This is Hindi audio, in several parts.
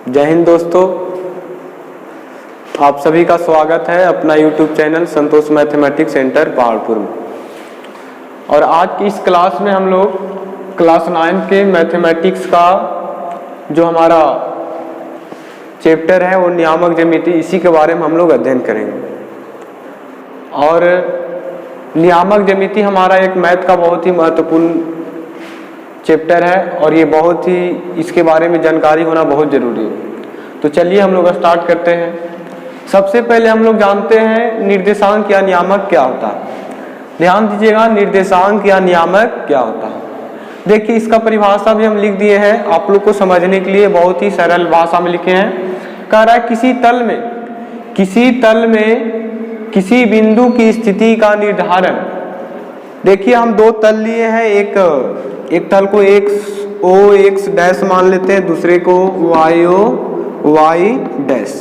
जय हिंद दोस्तों, आप सभी का स्वागत है अपना YouTube चैनल संतोष मैथमेटिक्स सेंटर पहाड़पुर में। और आज की इस क्लास में हम लोग क्लास 9 के मैथमेटिक्स का जो हमारा चैप्टर है वो नियामक ज्यामिति, इसी के बारे में हम लोग अध्ययन करेंगे। और नियामक ज्यामिति हमारा एक मैथ का बहुत ही महत्वपूर्ण चैप्टर है और ये बहुत ही इसके बारे में जानकारी होना बहुत ज़रूरी है। तो चलिए हम लोग स्टार्ट करते हैं। सबसे पहले हम लोग जानते हैं निर्देशांक या नियामक क्या होता है। ध्यान दीजिएगा, निर्देशांक या नियामक क्या होता है। देखिए, इसका परिभाषा भी हम लिख दिए हैं आप लोग को समझने के लिए, बहुत ही सरल भाषा में लिखे हैं। कह रहा है किसी तल में किसी बिंदु की स्थिति का निर्धारण। देखिए, हम दो तल लिए हैं, एक तल को x डैश मान लेते हैं, दूसरे को y डैश।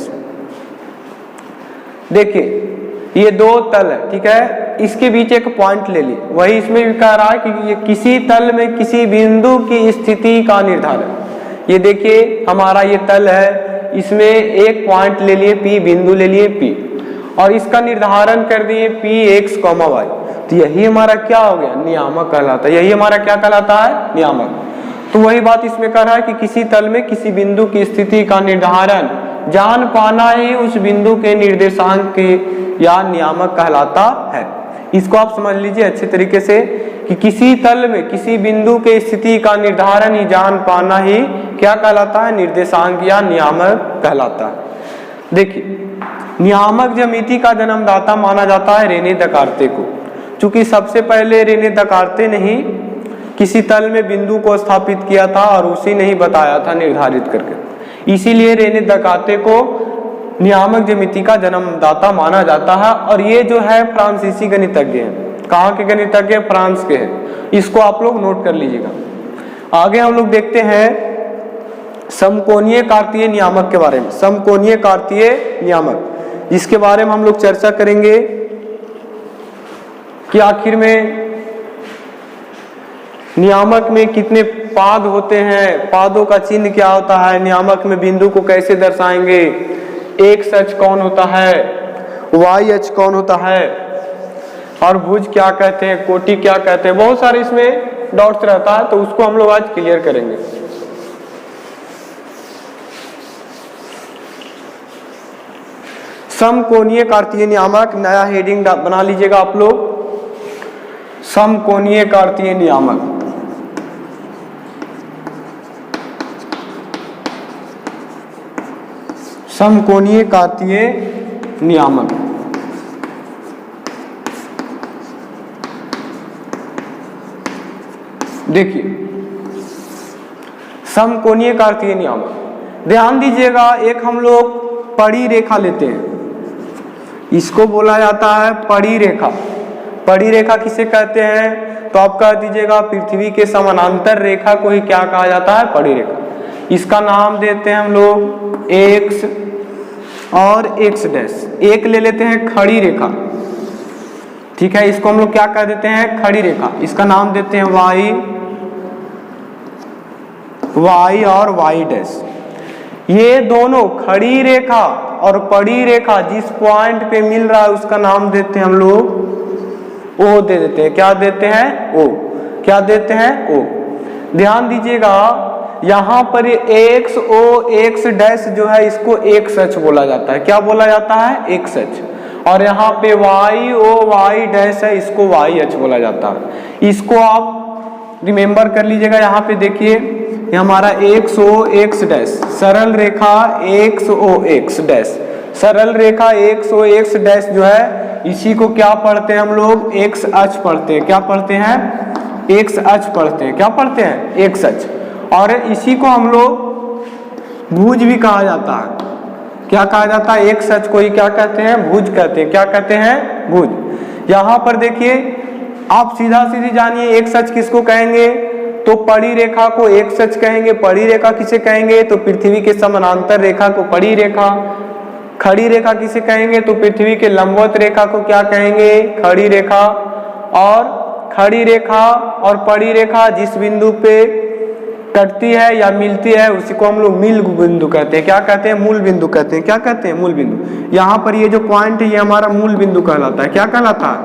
देखिए, ये दो तल है, ठीक है। इसके बीच एक पॉइंट ले लिए। वही इसमें भी कह रहा है कि ये किसी तल में किसी बिंदु की स्थिति का निर्धारण। ये देखिए, हमारा ये तल है, इसमें एक पॉइंट ले लिए P, बिंदु ले लिए P, और इसका निर्धारण कर दिए Px, y। तो यही हमारा क्या हो गया, नियामक कहलाता है। यही हमारा क्या कहलाता है, नियामक। तो वही बात इसमें कर रहा है कि किसी तल में किसी बिंदु की स्थिति का निर्धारण जान पाना ही उस बिंदु के निर्देशांक के या नियामक कहलाता है। इसको आप समझ लीजिए अच्छे तरीके से कि किसी तल में किसी बिंदु के स्थिति का निर्धारण ही जान पाना ही क्या कहलाता है, निर्देशांक या नियामक कहलाता है। देखिए, नियामक ज्यामिति का जन्मदाता माना जाता है रेने दकार्ते को। चूंकि सबसे पहले रेने दकार्ते ने ही किसी तल में बिंदु को स्थापित किया था और उसी ने ही बताया था निर्धारित करके, इसीलिए रेने दकार्ते को नियामक ज्यामिति का जन्मदाता माना जाता है। और ये जो है फ्रांसीसी गणितज्ञ हैं। कहाँ के गणितज्ञ? फ्रांस के हैं। इसको आप लोग नोट कर लीजिएगा। आगे हम लोग देखते हैं समकोणीय कार्तीय नियामक के बारे में। समकोणीय कार्तीय नियामक, जिसके बारे में हम लोग चर्चा करेंगे कि आखिर में नियामक में कितने पाद होते हैं, पादों का चिन्ह क्या होता है, नियामक में बिंदु को कैसे दर्शाएंगे, एक्स अक्ष कौन होता है, वाई अक्ष कौन होता है, और भुज क्या कहते हैं, कोटि क्या कहते हैं। बहुत सारे इसमें डाउट्स रहता है, तो उसको हम लोग आज क्लियर करेंगे। समकोणीय कार्तीय नियामक, नया हेडिंग बना लीजिएगा आप लोग, समकोणीय कार्तीय नियामक। समकोणीय कार्तीय नियामक। देखिए, समकोणीय कार्तीय नियामक, ध्यान दीजिएगा, एक हम लोग पड़ी रेखा लेते हैं, इसको बोला जाता है पड़ी रेखा। पड़ी रेखा किसे कहते हैं? तो आप कह दीजिएगा पृथ्वी के समानांतर रेखा को ही क्या कहा जाता है, पड़ी रेखा। इसका नाम देते हैं हम लोग एक्स और एक्स डैश। एक ले लेते हैं खड़ी रेखा, ठीक है, इसको हम लोग क्या कह देते हैं, खड़ी रेखा। इसका नाम देते हैं वाई और वाई डैश। ये दोनों खड़ी रेखा और पड़ी रेखा जिस पॉइंट पे मिल रहा है उसका नाम देते हैं हम लोग ओ, दे देते हैं। क्या देते हैं? ओ। क्या देते हैं? ओ। ध्यान दीजिएगा, यहाँ पर एक्स ओ एक्स डैश जो है इसको एक्स अक्ष बोला जाता है। क्या बोला जाता है? एक्स अक्ष। और यहाँ पे वाई ओ वाई डैश है, इसको वाई अक्ष बोला जाता है। इसको आप रिमेम्बर कर लीजिएगा। यहाँ पे देखिए, ये हमारा एक्स ओ एक्स डैश, सरल रेखा एक्स ओ एक्स डैश, सरल रेखा एक्स ओ एक्स डैश जो है इसी को क्या पढ़ते हैं हम लोग, एक्स अक्ष पढ़ते हैं। क्या पढ़ते हैं? एक्स अक्ष पढ़ते हैं। क्या पढ़ते हैं? एक्स अक्ष। और इसी को हम लोग भुज भी कहा जाता है। क्या कहा जाता है? एक्स अक्ष को ही क्या कहते हैं, भुज कहते हैं। क्या कहते हैं? भुज। यहाँ पर देखिए, आप सीधा सीधी जानिए एक्स अक्ष किसको कहेंगे, तो पड़ी रेखा को एक्स अक्ष कहेंगे। पड़ी रेखा किसे कहेंगे, तो पृथ्वी के समानांतर रेखा को पड़ी रेखा। खड़ी रेखा किसे कहेंगे, तो पृथ्वी के लंबवत रेखा को क्या कहेंगे, खड़ी रेखा। और खड़ी रेखा और पड़ी रेखा जिस बिंदु पे कटती है या मिलती है उसी को हम लोग मूल बिंदु कहते हैं। क्या कहते हैं? मूल बिंदु कहते हैं। क्या कहते हैं? मूल बिंदु। यहाँ पर ये जो पॉइंट है ये हमारा मूल बिंदु कहलाता है। क्या कहलाता है?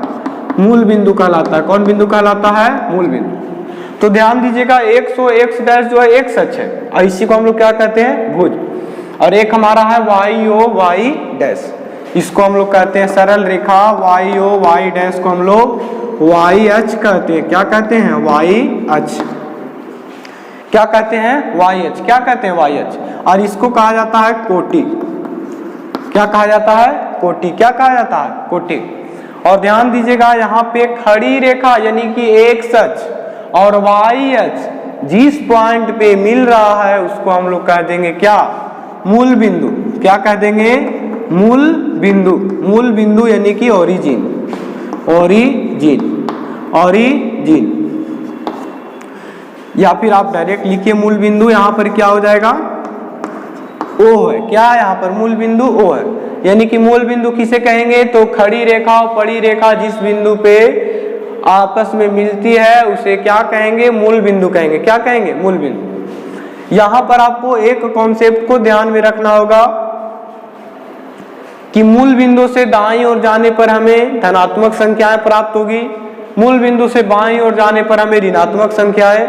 मूल बिंदु कहलाता है। कौन बिंदु कहलाता है? मूल बिंदु। तो ध्यान दीजिएगा, x और x डैश जो है x अक्ष है और इसी को हम लोग क्या कहते हैं? भुज। और एक हमारा है y o y डैश, इसको हम लोग कहते हैं सरल रेखा। y o y डैश को हम लोग y अक्ष कहते हैं। क्या कहते हैं? y अक्ष। क्या कहते हैं? y अक्ष। क्या कहते हैं? y अक्ष। और इसको कहा जाता है कोटि। क्या कहा जाता है? कोटि। क्या कहा जाता है? कोटि। और ध्यान दीजिएगा यहाँ पे खड़ी रेखा यानी कि x अक्ष और y अक्ष जिस पॉइंट पे मिल रहा है उसको हम लोग कह देंगे क्या? मूल बिंदु। क्या कह देंगे? मूल बिंदु। मूल बिंदु यानी कि ओरिजिन। ओरिजिन। ओरिजिन। या फिर आप डायरेक्ट लिखिए मूल बिंदु। यहाँ पर क्या हो जाएगा? ओ है। क्या है यहाँ पर? मूल बिंदु ओ है। यानी कि मूल बिंदु किसे कहेंगे? तो खड़ी रेखा और पड़ी रेखा जिस बिंदु पे आपस में मिलती है उसे क्या कहेंगे? मूल बिंदु कहेंगे। क्या कहेंगे? मूल बिंदु। यहां पर आपको एक कॉन्सेप्ट को ध्यान में रखना होगा कि मूल बिंदु से दाईं ओर जाने पर हमें धनात्मक संख्याएं प्राप्त होगी, मूल बिंदु से बाईं ओर जाने पर हमें ऋणात्मक संख्याएं,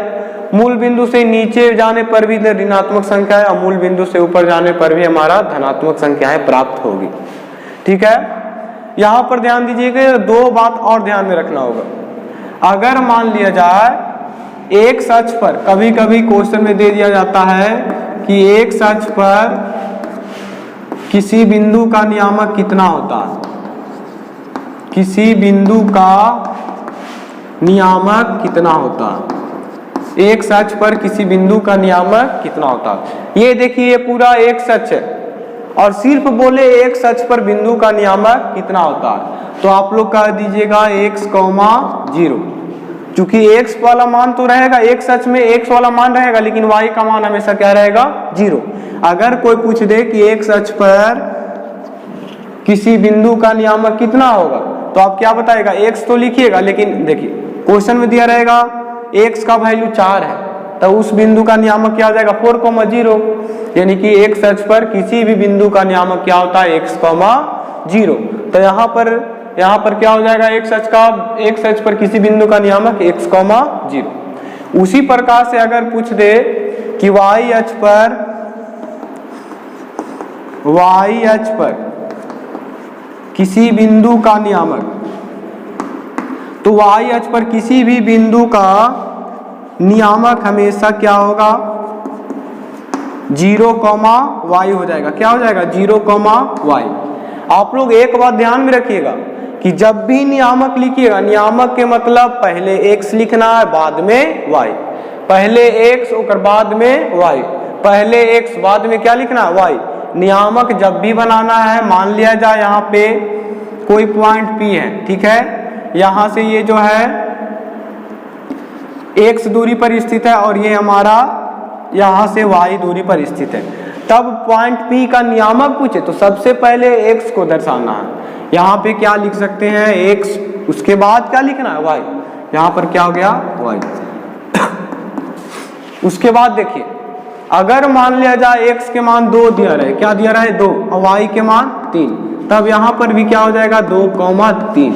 मूल बिंदु से नीचे जाने पर भी ऋणात्मक संख्याएं और मूल बिंदु से ऊपर जाने पर भी हमारा धनात्मक संख्याएं प्राप्त होगी। ठीक है। यहां पर ध्यान दीजिएगा, दो बात और ध्यान में रखना होगा। अगर मान लिया जाए एक अक्ष पर, कभी कभी क्वेश्चन में दे दिया जाता है कि एक अक्ष पर किसी बिंदु का नियामक कितना होता है, किसी बिंदु का नियामक कितना होता है, एक अक्ष पर किसी बिंदु का नियामक कितना होता है। ये देखिए ये पूरा एक अक्ष है और सिर्फ बोले एक अक्ष पर बिंदु का नियामक कितना होता है, तो आप लोग कह दीजिएगा x, 0। चूंकि x वाला मान तो रहेगा, एक अक्ष में x वाला मान रहेगा लेकिन y का मान हमेशा क्या रहेगा? 0। अगर कोई पूछ दे कि एक अक्ष पर किसी बिंदु का नियामक कितना होगा तो आप क्या बताएगा? x तो लिखिएगा, लेकिन देखिए क्वेश्चन में दिया रहेगा x का वैल्यू 4 है तो उस बिंदु का नियामक क्या हो जाएगा? 4,0। यानी कि एक अक्ष पर किसी भी बिंदु का नियामक क्या होता है? x, 0। तो यहाँ पर क्या हो जाएगा? एक अक्ष पर किसी बिंदु का नियामक x, 0। उसी प्रकार से अगर पूछ दे कि y अक्ष पर किसी बिंदु का नियामक, तो y अक्ष पर किसी भी बिंदु का नियामक हमेशा क्या होगा? 0, y हो जाएगा। क्या हो जाएगा? 0, y। आप लोग एक बात ध्यान में रखिएगा कि जब भी नियामक लिखिएगा, नियामक के मतलब पहले x लिखना है बाद में y, पहले x और बाद में y, पहले x बाद में क्या लिखना है? y। नियामक जब भी बनाना है, मान लिया जाए यहाँ पे कोई पॉइंट P है, ठीक है, यहाँ से ये जो है x दूरी पर स्थित है और ये हमारा यहाँ से y दूरी पर स्थित है, तब पॉइंट P का नियामक पूछे तो सबसे पहले x को दर्शाना है। यहाँ पे क्या लिख सकते हैं? x, उसके बाद क्या लिखना है? y। यहाँ पर क्या हो गया? y। उसके बाद देखिए अगर मान लिया जाए x के मान 2 दिया रहे, क्या दिया रहे? 2, और y के मान 3, तब यहाँ पर भी क्या हो जाएगा? 2, 3।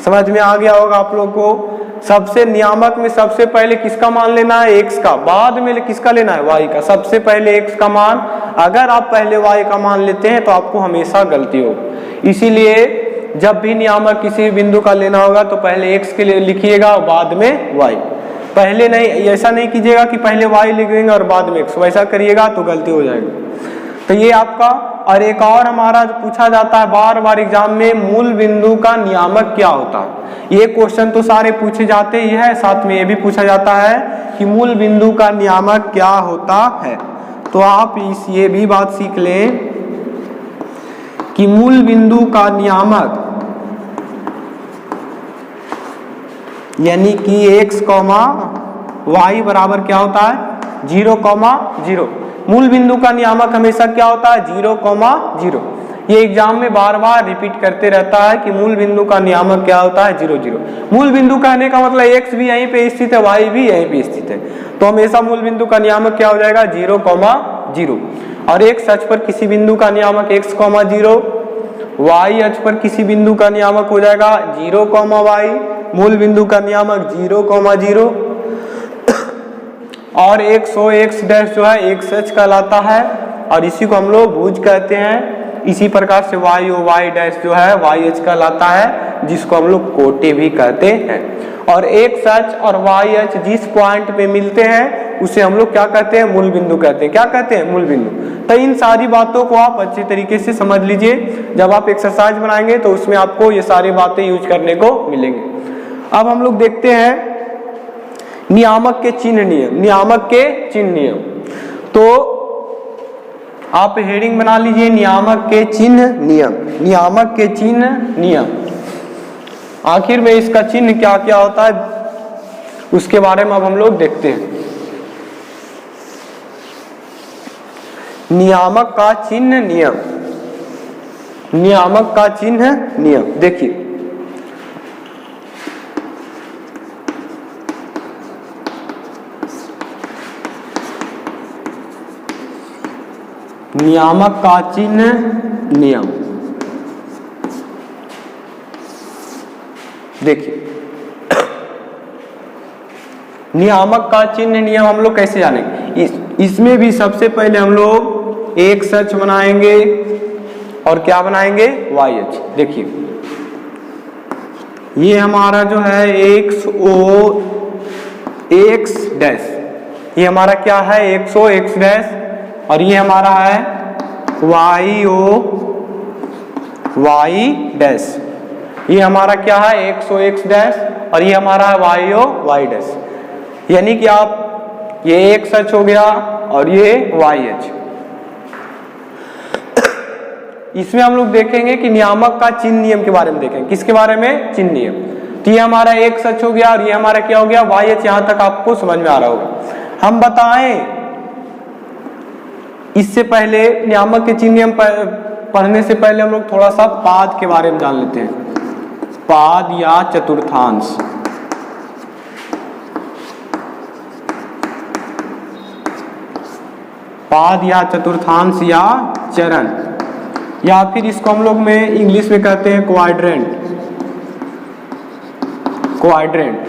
समझ में आ गया होगा आप लोग को। सबसे नियामक में सबसे पहले किसका मान लेना है? x का, बाद में किसका लेना है? y का। सबसे पहले x का मान, अगर आप पहले y का मान लेते हैं तो आपको हमेशा गलती होगी। इसीलिए जब भी नियामक किसी बिंदु का लेना होगा तो पहले x के लिए लिखिएगा और बाद में y। पहले नहीं, ऐसा नहीं कीजिएगा कि पहले y लिख देंगे और बाद में x, वैसा करिएगा तो गलती हो जाएगी। तो ये आपका। और एक और हमारा पूछा जाता है बार बार एग्जाम में, मूल बिंदु का नियामक क्या होता है। ये क्वेश्चन तो सारे पूछे जाते ही है, साथ में ये भी पूछा जाता है कि मूल बिंदु का नियामक क्या होता है। तो आप ये भी बात सीख लें कि मूल बिंदु का नियामक यानी कि x, y बराबर क्या होता है? 0, 0। मूल बिंदु का नियामक हमेशा क्या होता है? 0, 0। ये एग्जाम में बार बार रिपीट करते रहता है कि मूल बिंदु का नियामक क्या होता है, 0 0। मूल बिंदु कहने का मतलब x भी यहीं पे स्थित है, y भी यहीं पे स्थित है, तो हमेशा मूल बिंदु का नियामक क्या हो जाएगा, 0 0। और x अक्ष पर किसी बिंदु का नियामक x 0, y अक्ष पर किसी बिंदु का नियामक हो जाएगा 0 y, मूल बिंदु का नियामक 0 0। और x और x डैश जो है x अक्ष कहलाता है, और इसी को हम लोग भुज कहते हैं। इसी प्रकार से y और y डैश जो है y अक्ष कहलाता है, जिसको हम लोग कोटे भी कहते हैं। और x अक्ष और y अक्ष जिस पॉइंट पे मिलते हैं उसे हम लोग क्या कहते हैं, मूल बिंदु कहते हैं। क्या कहते हैं, मूल बिंदु। तो इन सारी बातों को आप अच्छे तरीके से समझ लीजिए, जब आप एक्सरसाइज बनाएंगे तो उसमें आपको ये सारी बातें यूज करने को मिलेंगे। अब हम लोग देखते हैं नियामक के चिन्ह नियम। नियामक के चिन्ह नियम, तो आप हेडिंग बना लीजिए, नियामक के चिन्ह नियम। नियामक के चिन्ह नियम, आखिर में इसका चिन्ह क्या क्या होता है उसके बारे में अब हम लोग देखते हैं। नियामक का चिन्ह नियम। नियामक का चिन्ह नियम देखिए, नियामक का चिन्ह नियम देखिए, नियामक का चिन्ह नियम हम लोग कैसे जानेंगे, इसमें भी सबसे पहले हम लोग एक अक्ष बनाएंगे और क्या बनाएंगे, y अक्ष। देखिए ये हमारा जो है x o x डैश, ये हमारा क्या है, x o x डैश, और ये हमारा है y o y डैश। ये हमारा क्या है, x o x डैश, और ये हमारा है y o y डैश। यानी कि आप ये x अक्ष हो गया और ये y अक्ष। इसमें हम लोग देखेंगे कि नियामक का चिन्ह नियम के बारे में देखेंगे। किसके बारे में, चिन्ह नियम। तो ये हमारा x अक्ष हो गया और ये हमारा क्या हो गया, y अक्ष। यहां तक आपको समझ में आ रहा होगा। हम बताएं इससे पहले, नियामक के चिन्ह नियम पढ़ने से पहले हम लोग थोड़ा सा पाद के बारे में जान लेते हैं। पाद या चतुर्थांश। पाद या चतुर्थांश या चरण, या फिर इसको हम लोग में इंग्लिश में कहते हैं क्वाड्रेंट। क्वाड्रेंट,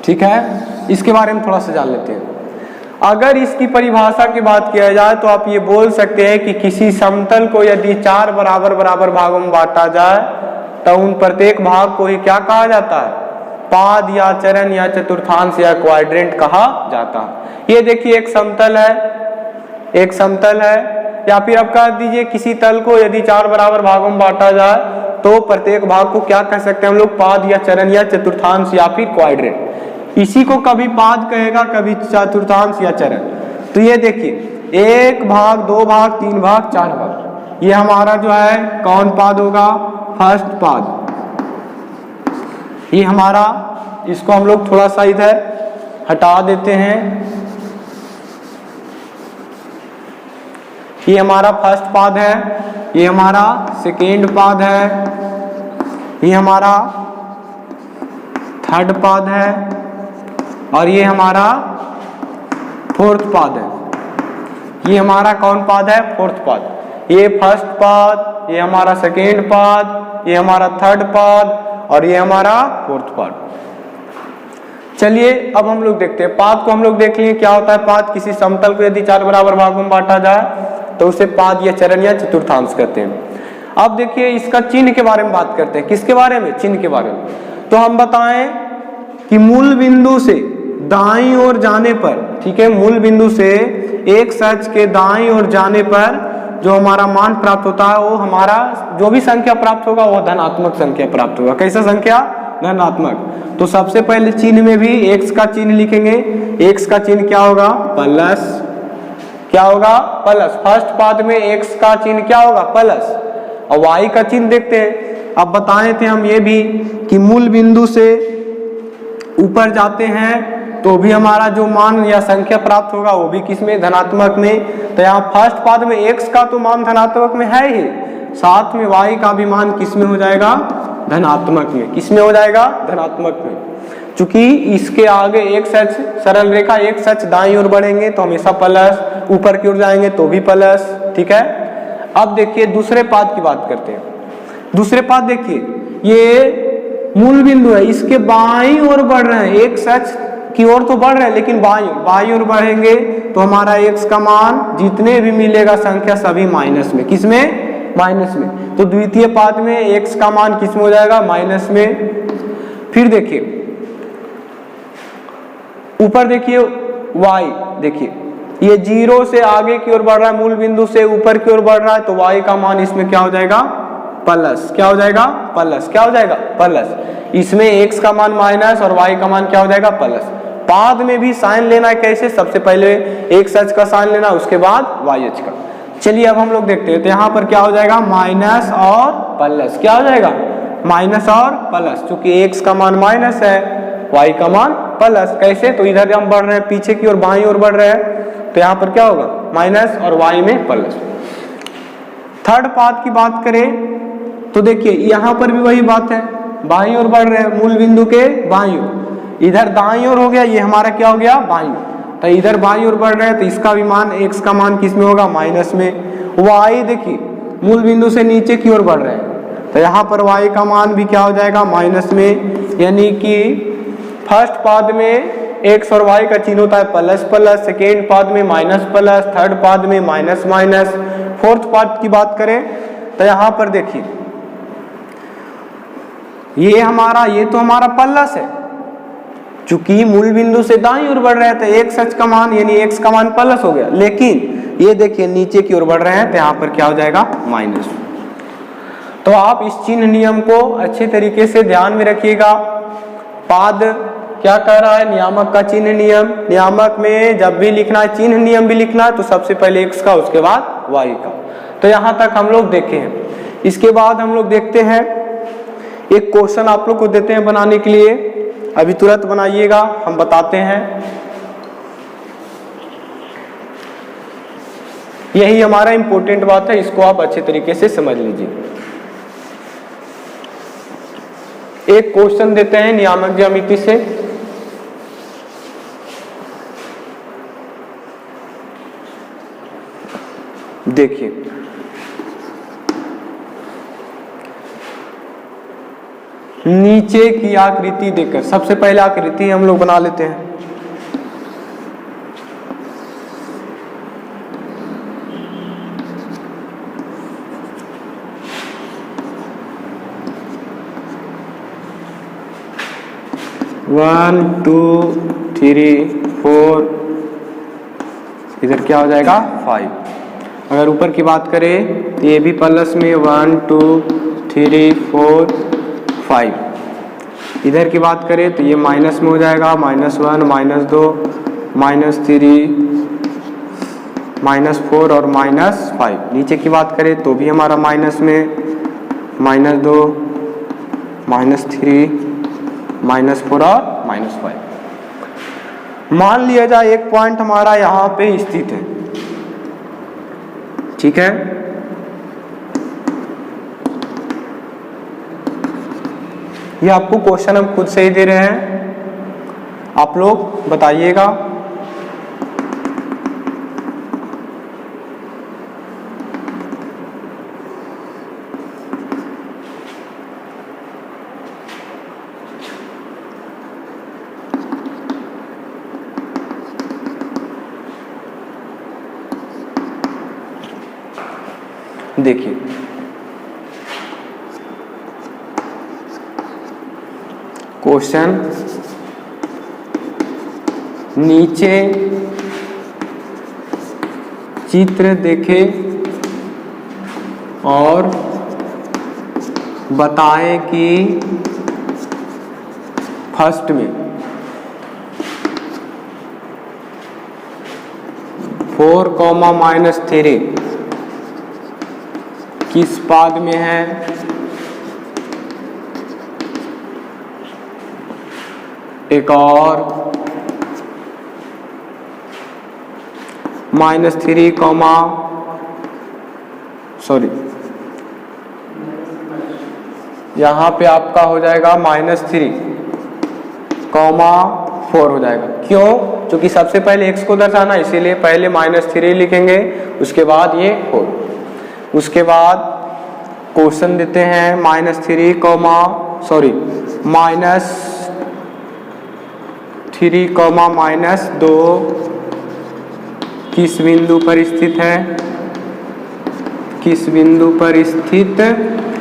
ठीक है। इसके बारे में थोड़ा सा जान लेते हैं। अगर इसकी परिभाषा की बात किया जाए तो आप ये बोल सकते हैं कि किसी समतल को यदि 4 बराबर बराबर भागों में बांटा जाए तो उन प्रत्येक भाग को ही क्या कहा जाता है, पाद या चरण या चतुर्थांश या क्वाड्रेंट कहा जाता है। ये देखिए एक समतल है, एक समतल है, या फिर आप कह दीजिए किसी तल को यदि 4 बराबर भागों में बांटा जाए तो प्रत्येक भाग को क्या कह सकते हैं हम लोग, पाद या चरण या चतुर्थांश या फिर क्वाड्रेंट। इसी को कभी पाद कहेगा, कभी चतुर्थांश या चरण। तो ये देखिए 1 भाग 2 भाग 3 भाग 4 भाग, ये हमारा जो है कौन पाद होगा, फर्स्ट पाद। ये हमारा, इसको हम लोग थोड़ा सा इधर हटा देते हैं। ये हमारा फर्स्ट पाद है, ये हमारा सेकेंड पाद है, ये हमारा थर्ड पाद है, और ये हमारा फोर्थ पाद है। ये हमारा कौन पाद है, फोर्थ पाद। ये फर्स्ट पाद, ये हमारा सेकेंड पाद, ये हमारा थर्ड पाद, और ये हमारा फोर्थ पाद। चलिए अब हम लोग देखते हैं पाद को। हम लोग देख लिए क्या होता है पाद। किसी समतल को यदि 4 बराबर भागों में बांटा जाए तो उसे पाद या चरण या चतुर्थांश कहते हैं। अब देखिए इसका चिन्ह के बारे में बात करते हैं। किसके बारे में, चिन्ह के बारे में। तो हम बताएं कि मूल बिंदु से दाईं ओर जाने पर, ठीक है, मूल बिंदु से एक अक्ष के दाईं ओर जाने पर जो हमारा मान प्राप्त होता है वो हमारा जो भी संख्या प्राप्त होगा वो धनात्मक संख्या प्राप्त होगा। कैसा संख्या, धनात्मक। तो सबसे पहले चिन्ह में भी x का चिन्ह लिखेंगे। x का चिन्ह क्या होगा, प्लस। क्या होगा, प्लस। फर्स्ट पाद में x का चिन्ह क्या होगा, प्लस। और y का चिन्ह देखते हैं। अब बताए थे हम ये भी कि मूल बिंदु से ऊपर जाते हैं तो भी हमारा जो मान या संख्या प्राप्त होगा वो भी किसमें, धनात्मक में। तो यहाँ फर्स्ट पाद में x का तो मान धनात्मक में है ही, साथ में y का भी मान किस में हो जाएगा, धनात्मक में। किस में हो जाएगा, धनात्मक में। चूंकि इसके आगे एक सच सरल रेखा एक सच दाईं ओर बढ़ेंगे तो हमेशा प्लस, ऊपर की ओर जाएंगे तो भी प्लस, ठीक है। अब देखिए दूसरे पाद की बात करते हैं। दूसरे पाद देखिए, ये मूल बिंदु है, इसके बाईं ओर बढ़ रहे हैं, एक सच की ओर तो बढ़ रहे हैं लेकिन बाईं ओर बढ़ेंगे तो हमारा x का मान जितने भी मिलेगा संख्या सभी माइनस में। किस में, माइनस में। तो द्वितीय पाद में x का मान किस में हो जाएगा, माइनस में। फिर देखिए ऊपर देखिए y, देखिए ये 0 से आगे की ओर बढ़ रहा है, मूल बिंदु से ऊपर की ओर बढ़ रहा है तो y का मान इसमें क्या हो जाएगा, प्लस। क्या हो जाएगा, प्लस। क्या हो जाएगा, प्लस। इसमें x का मान माइनस और y का मान क्या हो जाएगा, प्लस। पाद में भी साइन लेना है, कैसे, सबसे पहले x अक्ष का साइन लेना, उसके बाद y अक्ष का। चलिए अब हम लोग देखते हैं, तो यहाँ पर क्या हो जाएगा, माइनस और प्लस। क्या हो जाएगा, माइनस और प्लस। चूंकि x का मान माइनस है, y का मान प्लस। कैसे, तो इधर हम बढ़ रहे हैं पीछे की ओर, बाईं ओर बढ़ रहे हैं तो यहाँ पर क्या होगा, माइनस और y में प्लस। थर्ड पाद की बात करें तो देखिए यहाँ पर भी वही बात है, बाईं ओर बढ़ रहे हैं, मूल बिंदु के बाईं ओर। इधर दाईं ओर हो गया, ये हमारा क्या हो गया, बाईं ओर। तो इधर बाईं ओर बढ़ रहे हैं तो इसका भी मान, x का मान किस में होगा, माइनस में। y देखिए मूल बिंदु से नीचे की ओर बढ़ रहे हैं तो यहाँ पर y का मान भी क्या हो जाएगा, माइनस में। यानी कि फर्स्ट पाद में x और y का चिन्ह होता है प्लस प्लस, सेकेंड पाद में माइनस प्लस, थर्ड पाद में माइनस माइनस। फोर्थ पाद की बात करें तो यहाँ पर देखिए ये तो हमारा प्लस है, चूंकि मूल बिंदु से दाईं ओर बढ़ रहे हैं तो एक सच का मान यानी x का मान प्लस हो गया, लेकिन ये देखिए नीचे की ओर बढ़ रहे हैं तो यहाँ पर क्या हो जाएगा, माइनस। तो आप इस चिन्ह नियम को अच्छे तरीके से ध्यान में रखिएगा। पाद क्या कह रहा है, नियामक का चिन्ह नियम। नियामक में जब भी लिखना है, चिन्ह नियम भी लिखना है तो सबसे पहले x का, उसके बाद y का। तो यहाँ तक हम लोग देखे हैं। इसके बाद हम लोग देखते हैं, एक क्वेश्चन आप लोग को देते हैं बनाने के लिए, अभी तुरंत बनाइएगा, हम बताते हैं। यही हमारा इंपॉर्टेंट बात है, इसको आप अच्छे तरीके से समझ लीजिए। एक क्वेश्चन देते हैं नियामक ज्यामिति से। देखिए नीचे की आकृति देखकर सबसे पहले आकृति हम लोग बना लेते हैं। वन टू थ्री फोर, इधर क्या हो जाएगा, 5। अगर ऊपर की बात करें तो ये भी प्लस में 1 2 3 4 5। इधर की बात करें तो ये माइनस में हो जाएगा, -1 -2 -3 -4 और -5। नीचे की बात करें तो भी हमारा माइनस में -2 -3 -4 और -5। मान लिया जाए एक पॉइंट हमारा यहाँ पे स्थित है, ठीक है। ये आपको क्वेश्चन हम खुद से ही दे रहे हैं, आप लोग बताइएगा। देखिए क्वेश्चन, नीचे चित्र देखें और बताएं कि फर्स्ट में 4, -3 किस पाद में है। एक और -3, यहाँ पे आपका हो जाएगा -3,4 हो जाएगा। क्यों? क्योंकि सबसे पहले x को दर्शाना, इसीलिए पहले -3 लिखेंगे, उसके बाद ये 4। उसके बाद क्वेश्चन देते हैं -3, -2 किस बिंदु पर स्थित है, किस बिंदु पर स्थित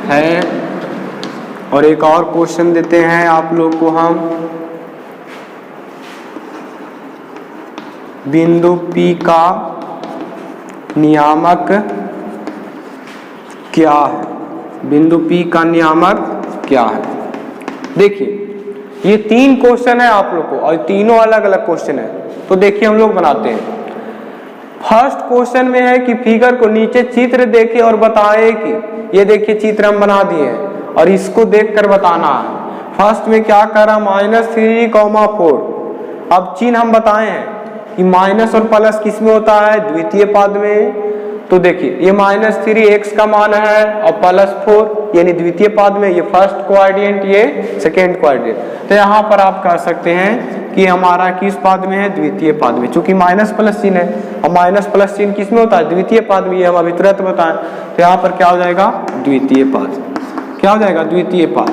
है। और एक और क्वेश्चन देते हैं आप लोग को हम, बिंदु P का नियामक क्या है, बिंदु P का नियामक क्या है। देखिए ये 3 क्वेश्चन है आप लोग को, और तीनों अलग अलग क्वेश्चन है। तो देखिए हम लोग बनाते हैं। फर्स्ट क्वेश्चन में है कि फिगर को नीचे चित्र देखे और बताए कि, ये देखिए चित्र हम बना दिए हैं और इसको देखकर बताना है। फर्स्ट में क्या कर रहा, -3,4। अब चिन्ह हम बताए हैं कि माइनस और प्लस किस में होता है, द्वितीय पद में। तो देखिए ये -3 x का मान है और +4 यानी द्वितीय पद में, ये फर्स्ट क्वाड्रेंट, ये सेकेंड क्वाड्रेंट। तो यहाँ पर आप कह सकते हैं कि हमारा किस पद में है, द्वितीय पद में, चूंकि माइनस प्लस चिन्ह है और माइनस प्लस चिन्ह किस में होता है, द्वितीय पद में, ये हम अभी तुरंत बताएं। तो यहाँ पर क्या हो जाएगा, द्वितीय पद, क्या हो जाएगा, द्वितीय पद।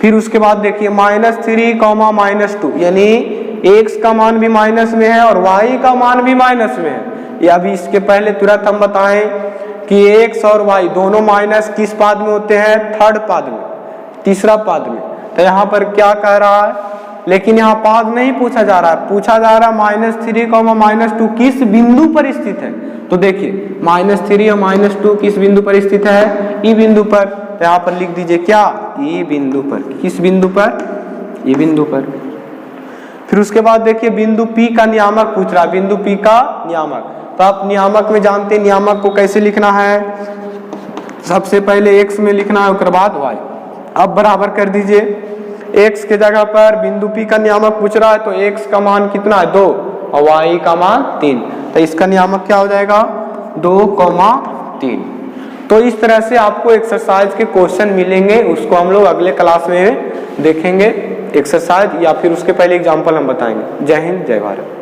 फिर उसके बाद देखिए -3, -2 यानी x का मान भी माइनस में है और y का मान भी माइनस में है। ये अभी इसके पहले तुरंत हम बताएं कि x और y दोनों माइनस किस पद में होते हैं, थर्ड पद में, तीसरा पद में। तो यहाँ पर क्या कह रहा है, लेकिन यहाँ पद नहीं पूछा जा रहा है, पूछा जा रहा है -3, -2 किस बिंदु पर स्थित है। तो देखिए -3 और -2 किस बिंदु पर स्थित है, ई बिंदु पर। तो यहाँ पर लिख दीजिए क्या, ई बिंदु पर। किस बिंदु पर, ई बिंदु पर। फिर उसके बाद देखिए बिंदु P का नियामक पूछ रहा है, बिंदु P का नियामक। तो आप नियामक में जानते हैं नियामक को कैसे लिखना है, सबसे पहले x में लिखना है, उसके बाद y। अब बराबर कर दीजिए, x के जगह पर बिंदु P का नियामक पूछ रहा है तो x का मान कितना है, 2 और y का मान 3। तो इसका नियामक क्या हो जाएगा, 2,3। तो इस तरह से आपको एक्सरसाइज के क्वेश्चन मिलेंगे, उसको हम लोग अगले क्लास में देखेंगे एक्सरसाइज, या फिर उसके पहले एग्जाम्पल हम बताएंगे। जय हिंद, जय भारत।